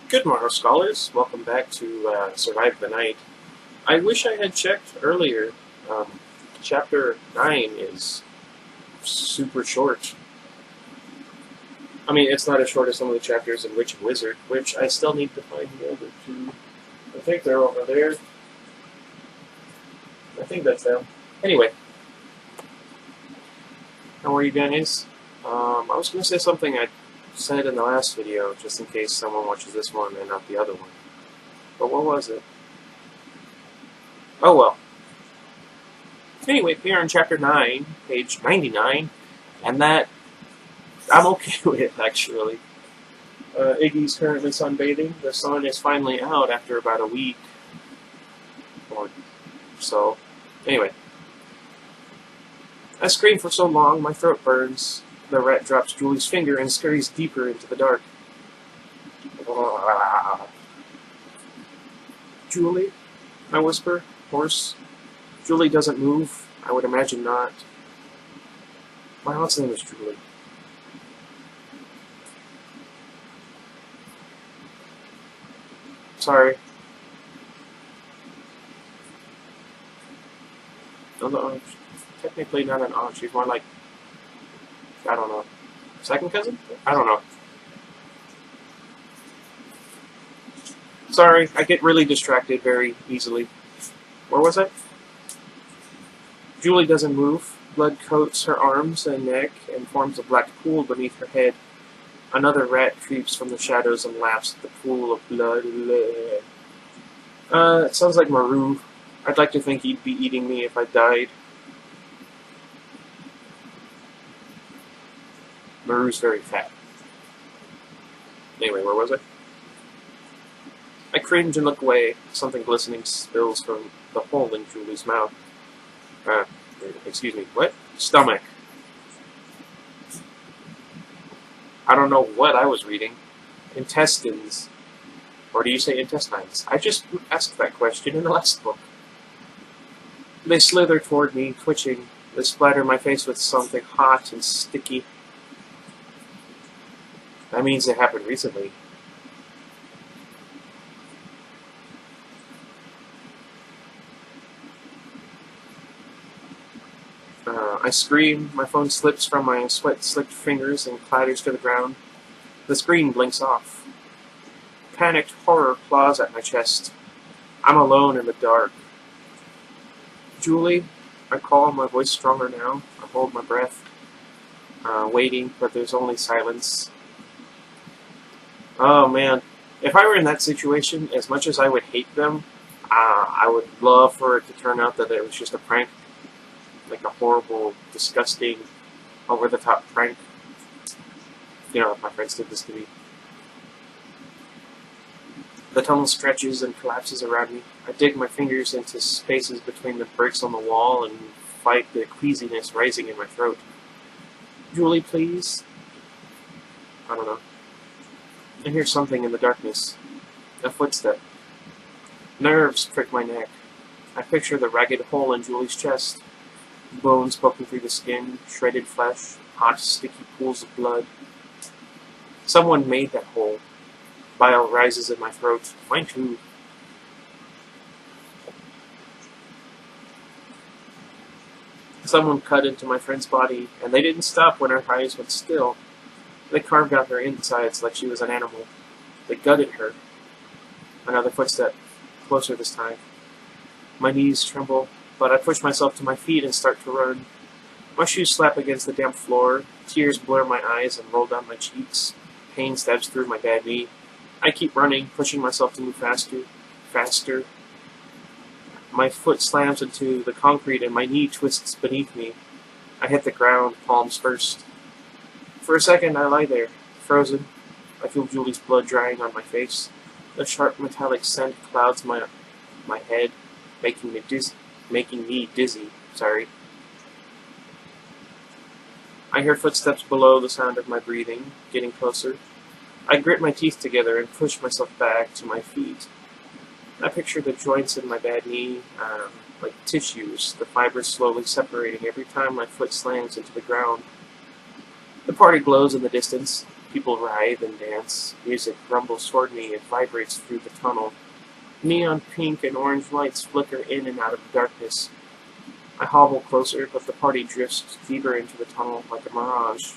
Good morrow, scholars. Welcome back to Survive the Night. I wish I had checked earlier. Chapter 9 is super short. I mean, it's not as short as some of the chapters in Witch and Wizard, which I still need to find the other two. I think they're over there. I think that's them. Anyway, how are you guys? I was going to say something I said in the last video, just in case someone watches this one and not the other one. But what was it? Oh well. Anyway, here in chapter 9, page 99, and that I'm okay with, actually. Iggy's currently sunbathing. The sun is finally out after about a week or so. Anyway. I scream for so long, my throat burns. The rat drops Julie's finger and scurries deeper into the dark. Julie? I whisper, hoarse. Julie doesn't move. I would imagine not. My aunt's name is Julie. Sorry. No, technically not an aunt. She's more like, I don't know, second cousin? I don't know. Sorry, I get really distracted very easily. Where was I? Julie doesn't move. Blood coats her arms and neck and forms a black pool beneath her head. Another rat creeps from the shadows and laps at the pool of blood. It sounds like Maru. I'd like to think he'd be eating me if I died. Maru's very fat. Anyway, where was I? I cringe and look away. Something glistening spills from the hole in Julie's mouth. Excuse me, what? Stomach. I don't know what I was reading. Intestines. Or do you say intestines? I just asked that question in the last book. They slither toward me, twitching. They splatter my face with something hot and sticky. That means it happened recently. I scream, my phone slips from my sweat-slicked fingers and clatters to the ground. The screen blinks off. Panicked horror claws at my chest. I'm alone in the dark. Julie, I call, my voice stronger now. I hold my breath, waiting, but there's only silence. Oh man, if I were in that situation, as much as I would hate them, I would love for it to turn out that it was just a prank. Like a horrible, disgusting, over-the-top prank. You know, if my friends did this to me. The tunnel stretches and collapses around me. I dig my fingers into spaces between the bricks on the wall and fight the queasiness rising in my throat. Julie, please? I don't know. I hear something in the darkness. A footstep. Nerves prick my neck. I picture the ragged hole in Julie's chest. Bones poking through the skin, shredded flesh, hot, sticky pools of blood. Someone made that hole. Bile rises in my throat. Mine too. Someone cut into my friend's body, and they didn't stop when her eyes went still. They carved out her insides like she was an animal. They gutted her. Another footstep. Closer this time. My knees tremble, but I push myself to my feet and start to run. My shoes slap against the damp floor. Tears blur my eyes and roll down my cheeks. Pain stabs through my bad knee. I keep running, pushing myself to move faster. Faster. My foot slams into the concrete and my knee twists beneath me. I hit the ground, palms first. For a second, I lie there, frozen. I feel Julie's blood drying on my face. The sharp metallic scent clouds my head, making me dizzy. I hear footsteps below, the sound of my breathing, getting closer. I grit my teeth together and push myself back to my feet. I picture the joints in my bad knee, like tissues, the fibers slowly separating every time my foot slams into the ground. The party glows in the distance. People writhe and dance. Music rumbles toward me and vibrates through the tunnel. Neon pink and orange lights flicker in and out of the darkness. I hobble closer, but the party drifts deeper into the tunnel like a mirage.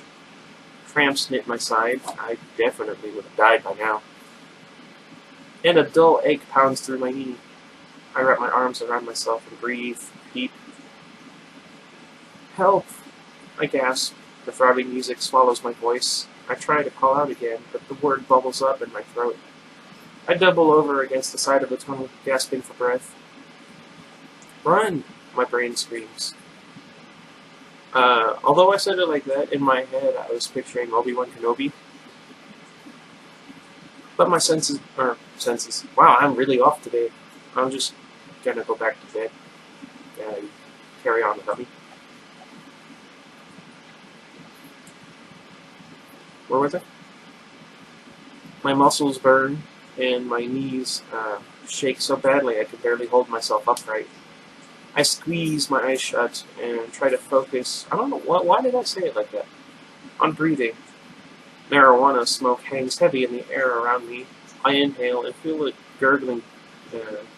Cramps knit my side. I definitely would have died by now. And a dull ache pounds through my knee. I wrap my arms around myself and breathe. Deep. Help! I gasp. The throbbing music swallows my voice. I try to call out again, but the word bubbles up in my throat. I double over against the side of the tunnel, gasping for breath. Run! My brain screams. Although I said it like that, in my head I was picturing Obi-Wan Kenobi. But my senses. Wow, I'm really off today. I'm just gonna go back to bed. Carry on without me. Where was I? My muscles burn, and my knees shake so badly I can barely hold myself upright. I squeeze my eyes shut and try to focus. I don't know, why did I say it like that? On breathing. Marijuana smoke hangs heavy in the air around me. I inhale and feel it gurgling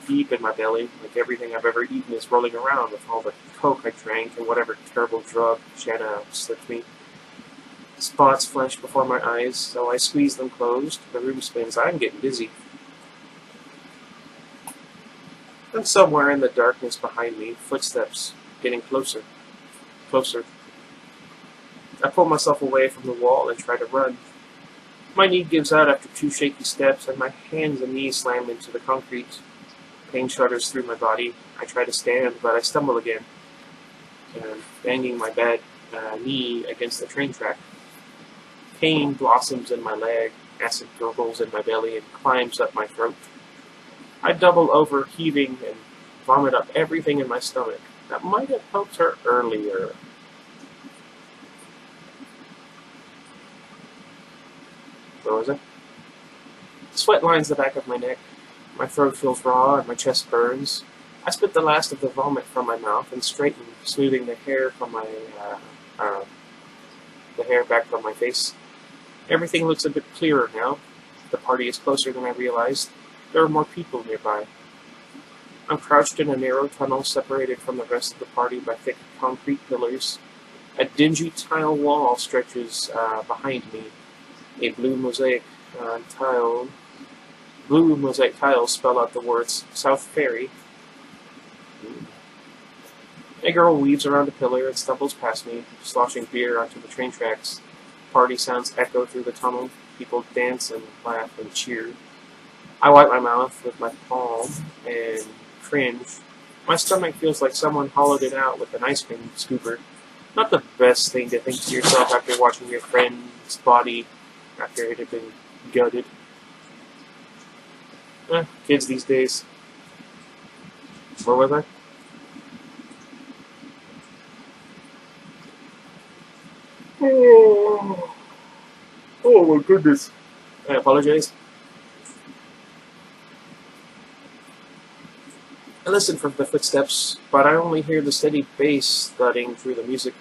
deep in my belly, like everything I've ever eaten is rolling around with all the coke I drank and whatever terrible drug Shanna slipped me. Spots flash before my eyes, so I squeeze them closed. The room spins. I'm getting dizzy. And somewhere in the darkness behind me, footsteps getting closer. Closer. I pull myself away from the wall and try to run. My knee gives out after 2 shaky steps, and my hands and knees slam into the concrete. Pain shudders through my body. I try to stand, but I stumble again, banging my bad knee against the train track. Pain blossoms in my leg, acid gurgles in my belly, and climbs up my throat. I double over, heaving, and vomit up everything in my stomach. That might have helped her earlier. Where was I? Sweat lines the back of my neck. My throat feels raw and my chest burns. I spit the last of the vomit from my mouth and straighten, smoothing the hair from my back from my face. Everything looks a bit clearer now. The party is closer than I realized. There are more people nearby. I'm crouched in a narrow tunnel separated from the rest of the party by thick concrete pillars. A dingy tile wall stretches behind me. A blue mosaic tiles spell out the words South Ferry. A girl weaves around a pillar and stumbles past me, sloshing beer onto the train tracks. Party sounds echo through the tunnel. People dance and laugh and cheer. I wipe my mouth with my palm and cringe. My stomach feels like someone hollowed it out with an ice cream scooper. Not the best thing to think to yourself after watching your friend's body after it had been gutted. Kids these days. Where was I? Oh my goodness. I apologize. I listen for the footsteps, but I only hear the steady bass thudding through the music.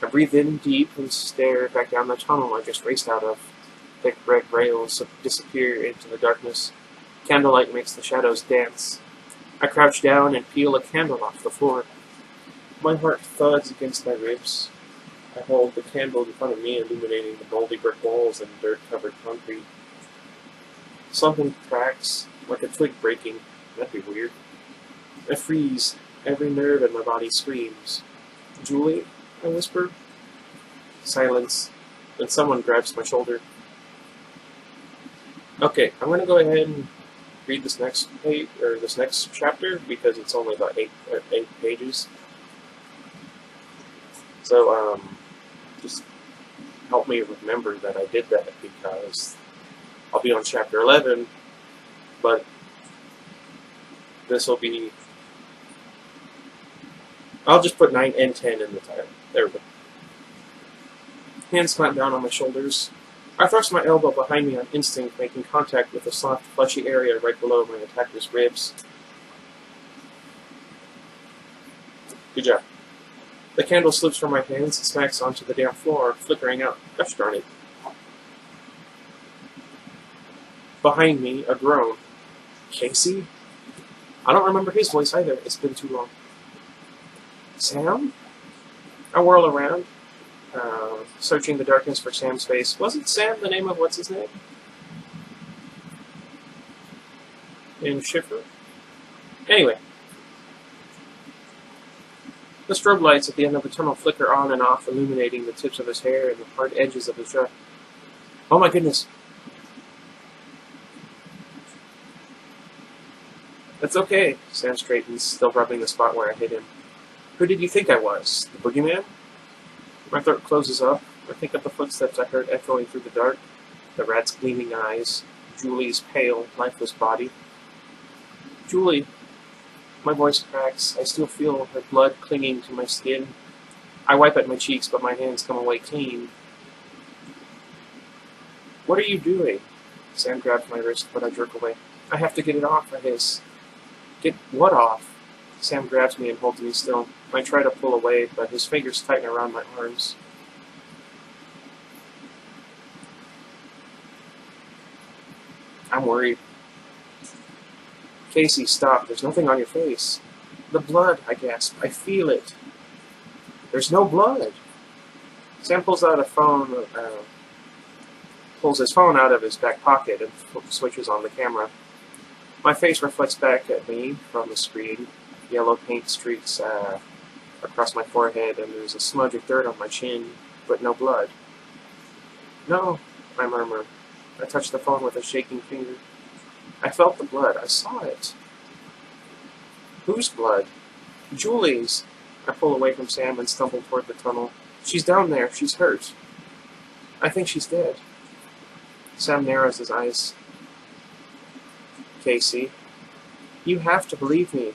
I breathe in deep and stare back down the tunnel I just raced out of. Thick red rails disappear into the darkness. Candlelight makes the shadows dance. I crouch down and peel a candle off the floor. My heart thuds against my ribs. I hold the candle in front of me, illuminating the moldy brick walls and dirt-covered concrete. Something cracks, like a twig breaking. That'd be weird. I freeze. Every nerve in my body screams. Julie? I whisper. Silence. Then someone grabs my shoulder. Okay, I'm going to go ahead and read this next page, or this next chapter, because it's only about 8 pages. So, just help me remember that I did that, because I'll be on chapter 11, but this will be... I'll just put 9 and 10 in the title. There we go. Hands clamp down on my shoulders. I thrust my elbow behind me on instinct, making contact with the soft, fleshy area right below my attacker's ribs. Good job. The candle slips from my hands and smacks onto the damp floor, flickering out. Gosh darn it. Behind me, a groan. Casey? I don't remember his voice either. It's been too long. Sam? I whirl around, searching the darkness for Sam's face. Wasn't Sam the name of what's his name? In Schiffer? Anyway. The strobe lights at the end of the tunnel flicker on and off, illuminating the tips of his hair and the hard edges of his jaw. Oh my goodness. That's okay. Sam straightens, still rubbing the spot where I hit him. Who did you think I was? The boogeyman? My throat closes up. I think of the footsteps I heard echoing through the dark, the rat's gleaming eyes, Julie's pale, lifeless body. Julie. My voice cracks. I still feel her blood clinging to my skin. I wipe at my cheeks, but my hands come away clean. What are you doing? Sam grabs my wrist, but I jerk away. I have to get it off, I hiss. Get what off? Sam grabs me and holds me still. I try to pull away, but his fingers tighten around my arms. I'm worried. Casey, stop. There's nothing on your face. The blood, I gasp. I feel it. There's no blood. Sam pulls out a phone, pulls his phone out of his back pocket and switches on the camera. My face reflects back at me from the screen. Yellow paint streaks across my forehead, and there's a smudge of dirt on my chin, but no blood. No, I murmur. I touch the phone with a shaking finger. I felt the blood. I saw it. Whose blood? Julie's. I pull away from Sam and stumble toward the tunnel. She's down there. She's hurt. I think she's dead. Sam narrows his eyes. Casey, you have to believe me.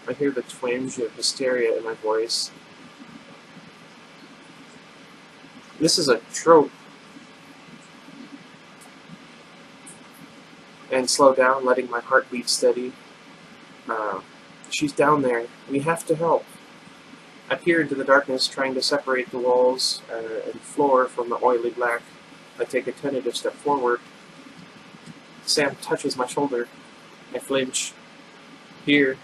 I hear the twinge of hysteria in my voice. This is a trope. And slow down, letting my heart beat steady. She's down there. We have to help. I peer into the darkness, trying to separate the walls and floor from the oily black. I take a tentative step forward. Sam touches my shoulder. I flinch. Here.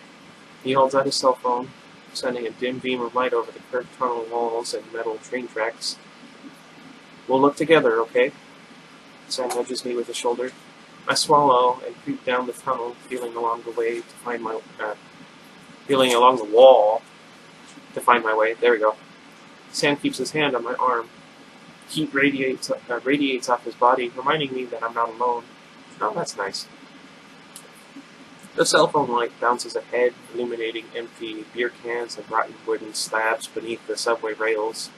He holds out his cell phone, sending a dim beam of light over the curved tunnel walls and metal train tracks. We'll look together, okay? Sam nudges me with his shoulder. I swallow and creep down the tunnel, feeling along the way to find my, feeling along the wall to find my way. There we go. Sam keeps his hand on my arm. Heat radiates off his body, reminding me that I'm not alone. Oh, that's nice. The cell phone light bounces ahead, illuminating empty beer cans and rotten wooden slabs beneath the subway rails.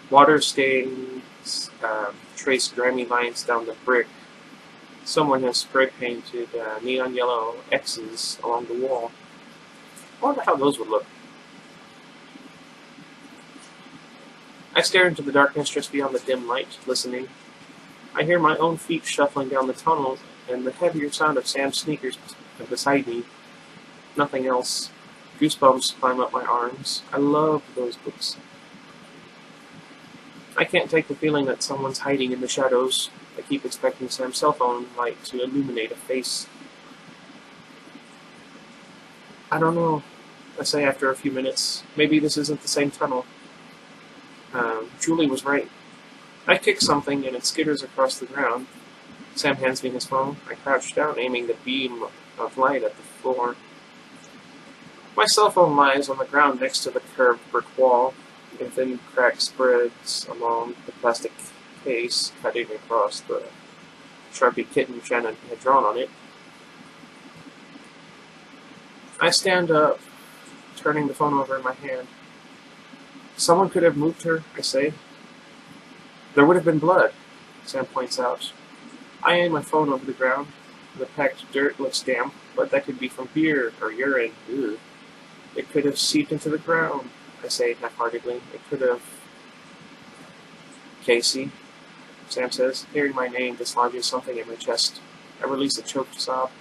Water stains trace grimy lines down the brick. Someone has spray painted neon yellow X's along the wall. I wonder how those would look. I stare into the darkness just beyond the dim light, listening. I hear my own feet shuffling down the tunnel and the heavier sound of Sam's sneakers beside me. Nothing else. Goosebumps climb up my arms. I love those books. I can't take the feeling that someone's hiding in the shadows. I keep expecting Sam's cell phone light to illuminate a face. I don't know, I say after a few minutes. Maybe this isn't the same tunnel. Julie was right. I kick something and it skitters across the ground. Sam hands me his phone. I crouch down, aiming the beam of light at the floor. My cell phone lies on the ground next to the curved brick wall. A thin crack spreads along the plastic case, cutting across the Sharpie kitten Shannon had drawn on it. I stand up, turning the phone over in my hand. Someone could have moved her, I say. There would have been blood, Sam points out. I aim my phone over the ground. The packed dirt looks damp, but that could be from beer or urine. Ew. It could have seeped into the ground, I say half-heartedly. It could have... Casey, Sam says. Hearing my name dislodges something in my chest. I release a choked sob.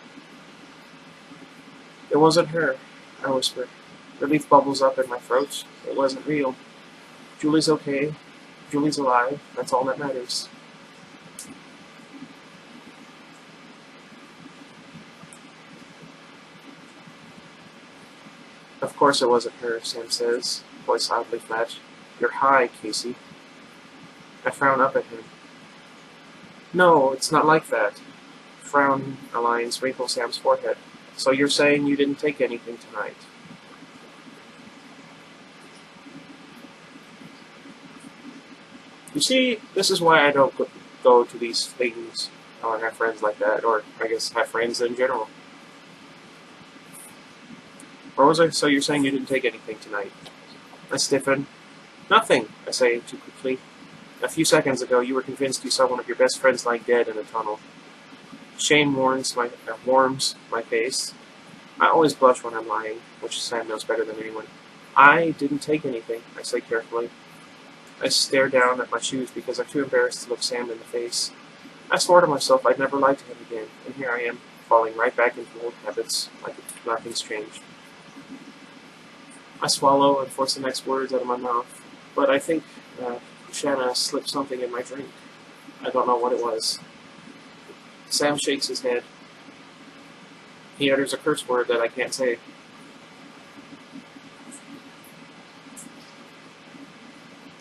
It wasn't her, I whisper. Relief bubbles up in my throat. It wasn't real. Julie's okay. Julie's alive. That's all that matters. Of course it wasn't her, Sam says, voice oddly flat. You're high, Casey. I frown up at him. No, it's not like that. Frown aligns wrinkle Sam's forehead. So you're saying you didn't take anything tonight? You see, this is why I don't go to these things or have friends like that, or I guess have friends in general. Or was I? So you're saying you didn't take anything tonight? I stiffen. Nothing, I say too quickly. A few seconds ago, you were convinced you saw one of your best friends lying dead in a tunnel. Shame warms my face. I always blush when I'm lying, which Sam knows better than anyone. I didn't take anything, I say carefully. I stare down at my shoes because I'm too embarrassed to look Sam in the face. I swore to myself I'd never lie to him again, and here I am, falling right back into old habits, like nothing's changed. I swallow and force the next words out of my mouth, but I think Shanna slipped something in my drink. I don't know what it was. Sam shakes his head. He utters a curse word that I can't say.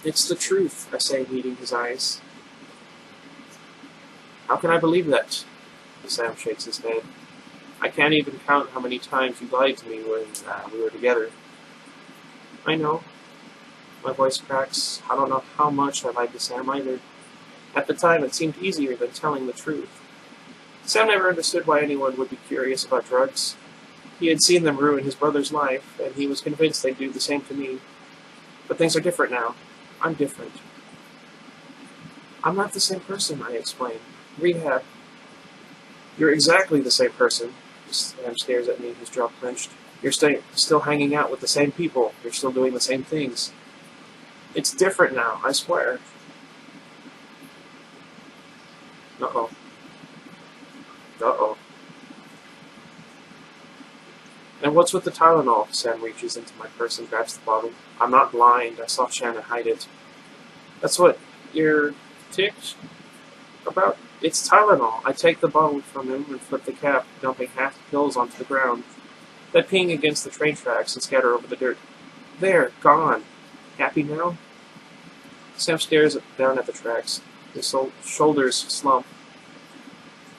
It's the truth, I say, meeting his eyes. How can I believe that? Sam shakes his head. I can't even count how many times you lied to me when we were together. I know. My voice cracks. I don't know how much I lied to Sam either. At the time, it seemed easier than telling the truth. Sam never understood why anyone would be curious about drugs. He had seen them ruin his brother's life, and he was convinced they'd do the same to me. But things are different now. I'm different. I'm not the same person, I explain. Rehab. You're exactly the same person. Sam stares at me, his jaw clenched. You're still hanging out with the same people. You're still doing the same things. It's different now, I swear. Uh-oh. Uh-oh. And what's with the Tylenol? Sam reaches into my purse and grabs the bottle. I'm not blind. I saw Shanna hide it. That's what you're ticked about? It's Tylenol. I take the bottle from him and flip the cap, dumping half the pills onto the ground. They ping against the train tracks and scatter over the dirt. There, gone. Happy now? Sam stares down at the tracks. His shoulders slump.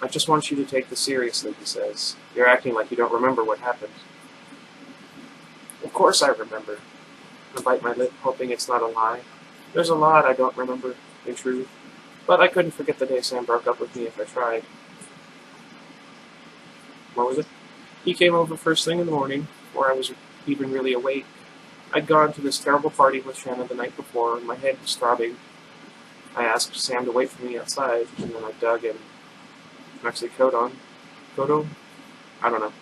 I just want you to take this seriously, he says. You're acting like you don't remember what happened. Of course I remember. I bite my lip, hoping it's not a lie. There's a lot I don't remember, in truth. But I couldn't forget the day Sam broke up with me if I tried. What was it? He came over first thing in the morning, before I was even really awake. I'd gone to this terrible party with Shanna the night before, and my head was throbbing. I asked Sam to wait for me outside, and then I dug an oxycodone, I don't know,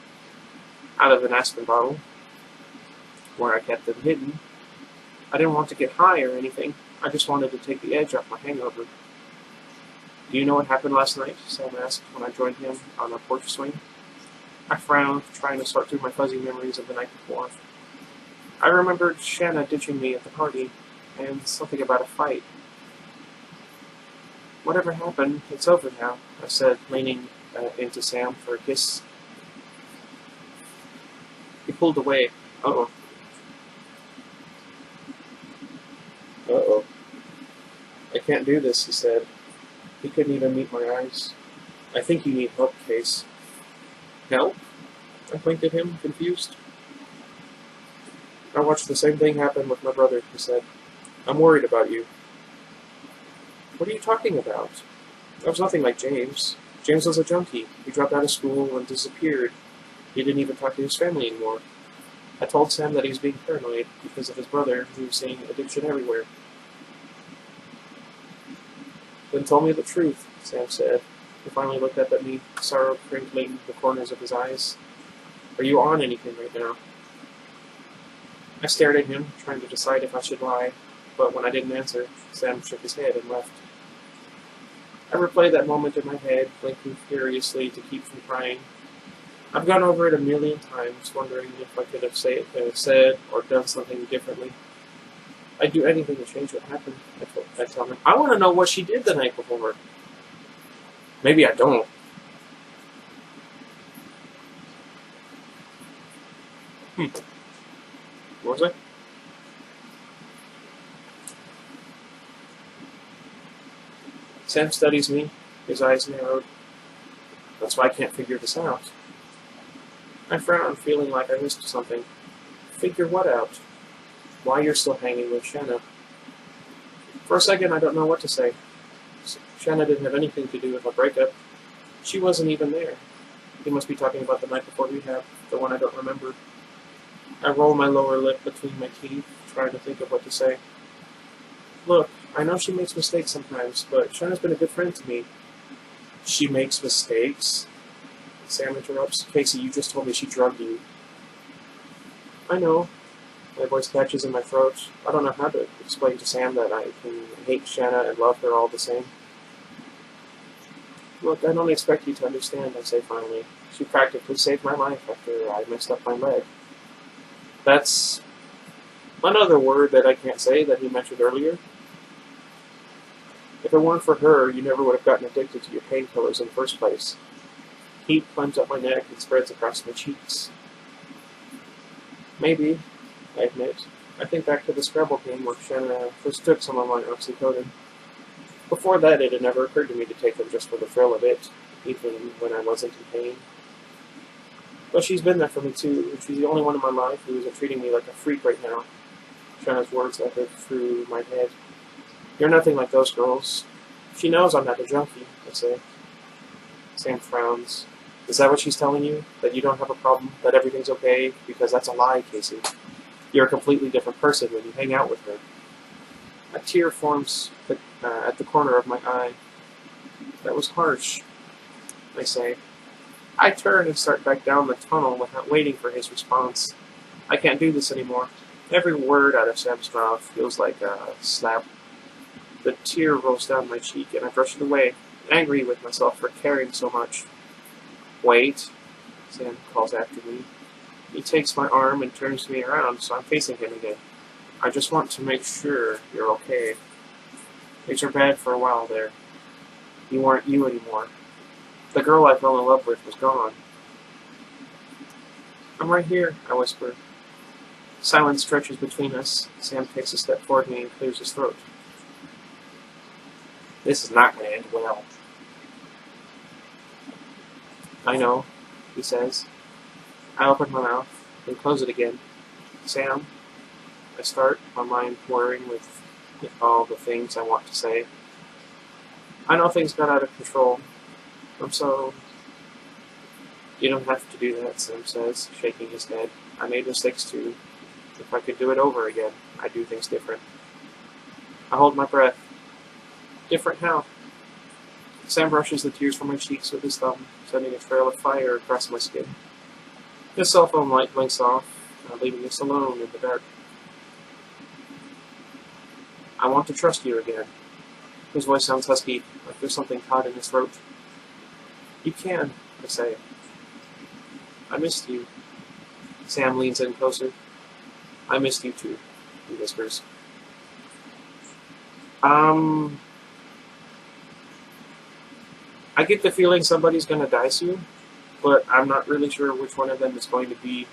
out of an aspirin bottle, where I kept them hidden. I didn't want to get high or anything. I just wanted to take the edge off my hangover. Do you know what happened last night? Sam asked when I joined him on our porch swing. I frowned, trying to sort through my fuzzy memories of the night before. I remembered Shanna ditching me at the party, and something about a fight. Whatever happened, it's over now, I said, leaning into Sam for a kiss. He pulled away. Uh-oh. Uh-oh. I can't do this, he said. He couldn't even meet my eyes. I think you need help, Case. Help? I blinked at him, confused. I watched the same thing happen with my brother, he said. I'm worried about you. What are you talking about? That was nothing like James. James was a junkie. He dropped out of school and disappeared. He didn't even talk to his family anymore. I told Sam that he was being paranoid because of his brother, who was seeing addiction everywhere. Then tell me the truth, Sam said. He finally looked up at me, sorrow crinkling the corners of his eyes. Are you on anything right now? I stared at him, trying to decide if I should lie, but when I didn't answer, Sam shook his head and left. I replayed that moment in my head, blinking furiously to keep from crying. I've gone over it a million times, wondering if I could have said or done something differently. I'd do anything to change what happened, I tell him. I want to know what she did the night before. Maybe I don't. What was I? Sam studies me, his eyes narrowed. That's why I can't figure this out. I frown, feeling like I missed something. Figure what out? Why you're still hanging with Shanna. For a second, I don't know what to say. Shanna didn't have anything to do with our breakup. She wasn't even there. He must be talking about the night before rehab, the one I don't remember. I roll my lower lip between my teeth, trying to think of what to say. Look, I know she makes mistakes sometimes, but Shanna's been a good friend to me. She makes mistakes? Sam interrupts. Casey, you just told me she drugged you. I know. My voice catches in my throat. I don't know how to explain to Sam that I can hate Shanna and love her all the same. Look, I don't expect you to understand, I say finally. She practically saved my life after I messed up my leg. That's another word that I can't say that he mentioned earlier. If it weren't for her, you never would have gotten addicted to your painkillers in the first place. Heat climbs up my neck and spreads across my cheeks. Maybe, I admit. I think back to the Scrabble game where Shanna first took some of my oxycodone. Before that, it had never occurred to me to take them just for the thrill of it, even when I wasn't in pain. But she's been there for me too, and she's the only one in my life who isn't treating me like a freak right now. Shanna's words echoed through my head. You're nothing like those girls. She knows I'm not a junkie, I say. Sam frowns. Is that what she's telling you? That you don't have a problem? That everything's okay? Because that's a lie, Casey. You're a completely different person when you hang out with her. A tear forms at the corner of my eye. That was harsh, I say. I turn and start back down the tunnel without waiting for his response. I can't do this anymore. Every word out of Sam's mouth feels like a slap. The tear rolls down my cheek and I brush it away, angry with myself for caring so much. Wait, Sam calls after me. He takes my arm and turns me around so I'm facing him again. I just want to make sure you're okay. Things were bad for a while there. You weren't you anymore. The girl I fell in love with was gone. I'm right here, I whisper. Silence stretches between us. Sam takes a step forward me and clears his throat. This is not going to end well. I know, he says. I open my mouth, then close it again. Sam, I start, my mind whirring with all the things I want to say. I know things got out of control. I'm so... You don't have to do that, Sam says, shaking his head. I made mistakes too. If I could do it over again, I'd do things different. I hold my breath. Different how? Sam brushes the tears from my cheeks with his thumb, sending a trail of fire across my skin. His cell phone light blinks off, leaving us alone in the dark. I want to trust you again. His voice sounds husky, like there's something caught in his throat. You can, I say. I missed you. Sam leans in closer. I missed you too, he whispers. I get the feeling somebody's going to die soon, but I'm not really sure which one of them is going to be.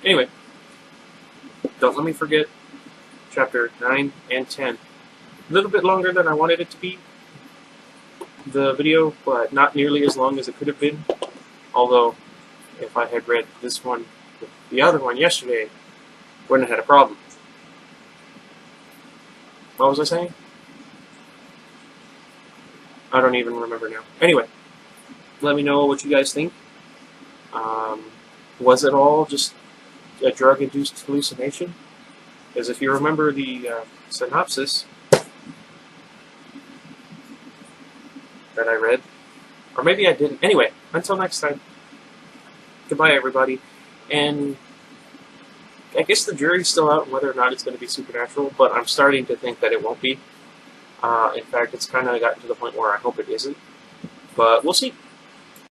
Anyway, don't let me forget chapter 9 and 10. A little bit longer than I wanted it to be, the video, but not nearly as long as it could have been. Although, if I had read this one, the other one yesterday, wouldn't have had a problem. What was I saying? I don't even remember now. Anyway, let me know what you guys think. Was it all just a drug-induced hallucination? Because if you remember the synopsis that I read, or maybe I didn't. Anyway, until next time, goodbye everybody, and I guess the jury's still out on whether or not it's going to be supernatural, but I'm starting to think that it won't be. In fact, it's kind of gotten to the point where I hope it isn't, but we'll see.